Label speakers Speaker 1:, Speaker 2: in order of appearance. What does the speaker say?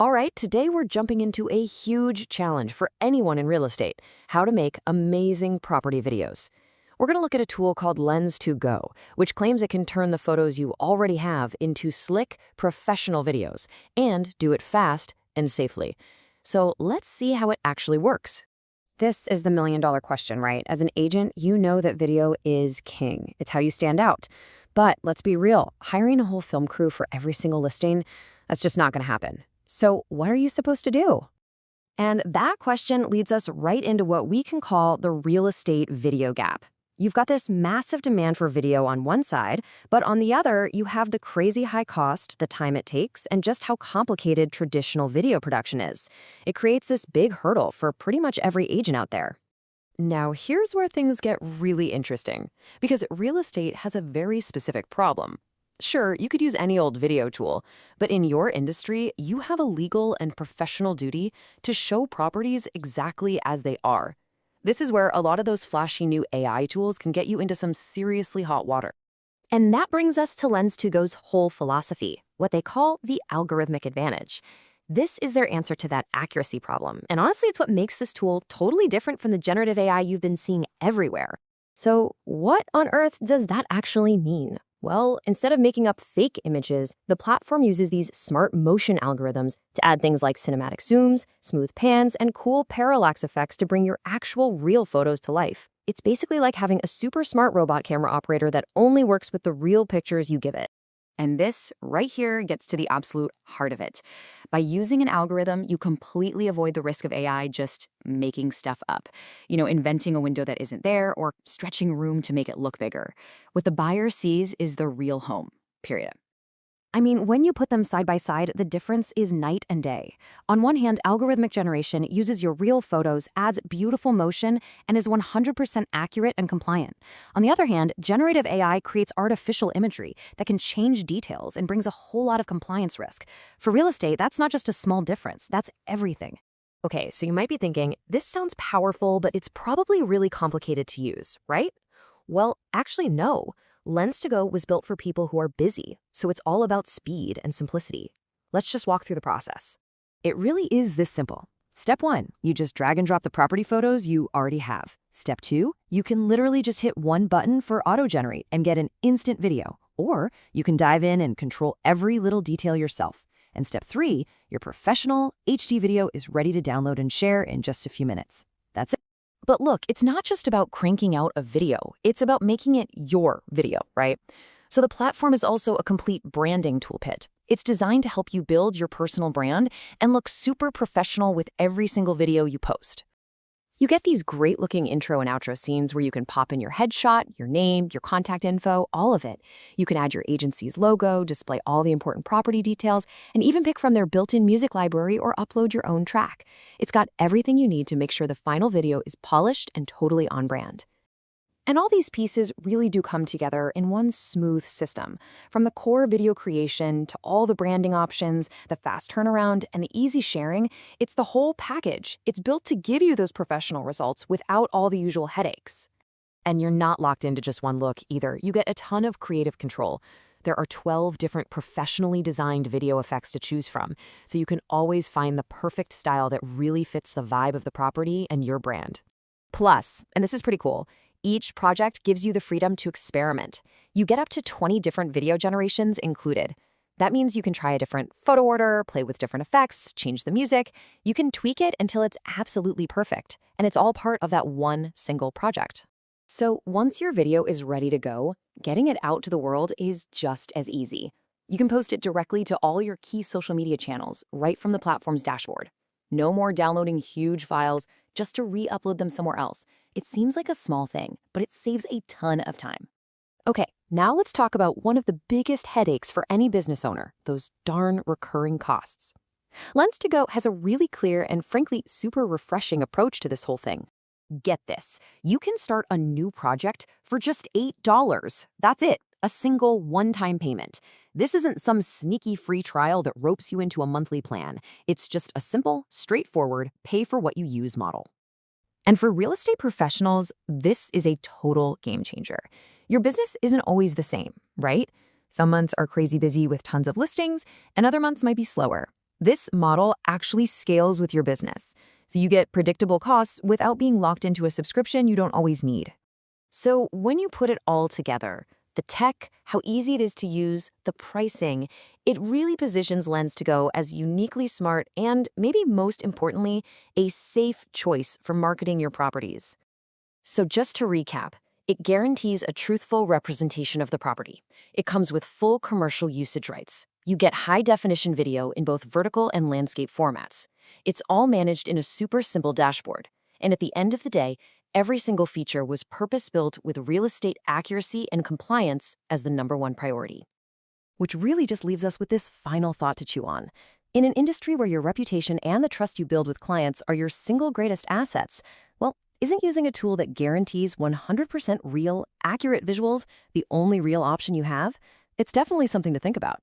Speaker 1: All right, today we're jumping into a huge challenge for anyone in real estate: how to make amazing property videos. We're going to look at a tool called lens2go, which claims it can turn the photos you already have into slick, professional videos and do it fast and safely. So let's see how it actually works. This is the million-dollar question, right? As an agent, you know that video is king. It's how you stand out. But let's be real, hiring a whole film crew for every single listing, that's just not going to happen. So what are you supposed to do? And that question leads us right into what we can call the real estate video gap. You've got this massive demand for video on one side, but on the other, you have the crazy high cost, the time it takes, and just how complicated traditional video production is. It creates this big hurdle for pretty much every agent out there. Now, here's where things get really interesting, because real estate has a very specific problem. Sure, you could use any old video tool, but in your industry, you have a legal and professional duty to show properties exactly as they are. This is where a lot of those flashy new AI tools can get you into some seriously hot water. And that brings us to lens2go's whole philosophy, what they call the algorithmic advantage. This is their answer to that accuracy problem, and honestly, it's what makes this tool totally different from the generative AI you've been seeing everywhere. So what on earth does that actually mean? Well, instead of making up fake images, the platform uses these smart motion algorithms to add things like cinematic zooms, smooth pans, and cool parallax effects to bring your actual real photos to life. It's basically like having a super smart robot camera operator that only works with the real pictures you give it. And this right here gets to the absolute heart of it. By using an algorithm, you completely avoid the risk of AI just making stuff up. Inventing a window that isn't there or stretching a room to make it look bigger. What the buyer sees is the real home, period. I mean, when you put them side by side, the difference is night and day. On one hand, algorithmic generation uses your real photos, adds beautiful motion, and is 100% accurate and compliant. On the other hand, generative AI creates artificial imagery that can change details and brings a whole lot of compliance risk. For real estate, that's not just a small difference, that's everything. Okay, so you might be thinking, this sounds powerful, but it's probably really complicated to use, right? Well, actually, no. lens2go was built for people who are busy, so it's all about speed and simplicity. Let's just walk through the process. It really is this simple. Step 1, you just drag and drop the property photos you already have. Step 2, you can literally just hit one button for auto-generate and get an instant video. Or you can dive in and control every little detail yourself. And step 3, your professional HD video is ready to download and share in just a few minutes. That's it. But look, it's not just about cranking out a video. It's about making it your video, right? So the platform is also a complete branding toolkit. It's designed to help you build your personal brand and look super professional with every single video you post. You get these great-looking intro and outro scenes where you can pop in your headshot, your name, your contact info, all of it. You can add your agency's logo, display all the important property details, and even pick from their built-in music library or upload your own track. It's got everything you need to make sure the final video is polished and totally on brand. And all these pieces really do come together in one smooth system. From the core video creation to all the branding options, the fast turnaround, and the easy sharing, it's the whole package. It's built to give you those professional results without all the usual headaches. And you're not locked into just one look either. You get a ton of creative control. There are 12 different professionally designed video effects to choose from, so you can always find the perfect style that really fits the vibe of the property and your brand. Plus, and this is pretty cool, each project gives you the freedom to experiment. You get up to 20 different video generations included. That means you can try a different photo order, play with different effects, change the music. You can tweak it until it's absolutely perfect, and it's all part of that one single project. So once your video is ready to go, getting it out to the world is just as easy. You can post it directly to all your key social media channels right from the platform's dashboard. No more downloading huge files just to re-upload them somewhere else. It seems like a small thing, but it saves a ton of time. Okay, now let's talk about one of the biggest headaches for any business owner, those darn recurring costs. lens2go has a really clear and frankly super refreshing approach to this whole thing. Get this, you can start a new project for just $8. That's it, a single one-time payment. This isn't some sneaky free trial that ropes you into a monthly plan. It's just a simple, straightforward, pay-for-what-you-use model. And for real estate professionals, this is a total game changer. Your business isn't always the same, right? Some months are crazy busy with tons of listings, and other months might be slower. This model actually scales with your business, so you get predictable costs without being locked into a subscription you don't always need. So when you put it all together, the tech, how easy it is to use, the pricing, it really positions lens2go as uniquely smart and, maybe most importantly, a safe choice for marketing your properties. So just to recap, it guarantees a truthful representation of the property. It comes with full commercial usage rights. You get high-definition video in both vertical and landscape formats. It's all managed in a super simple dashboard. And at the end of the day, every single feature was purpose-built with real estate accuracy and compliance as the #1 priority. Which really just leaves us with this final thought to chew on. In an industry where your reputation and the trust you build with clients are your single greatest assets, well, isn't using a tool that guarantees 100% real, accurate visuals the only real option you have? It's definitely something to think about.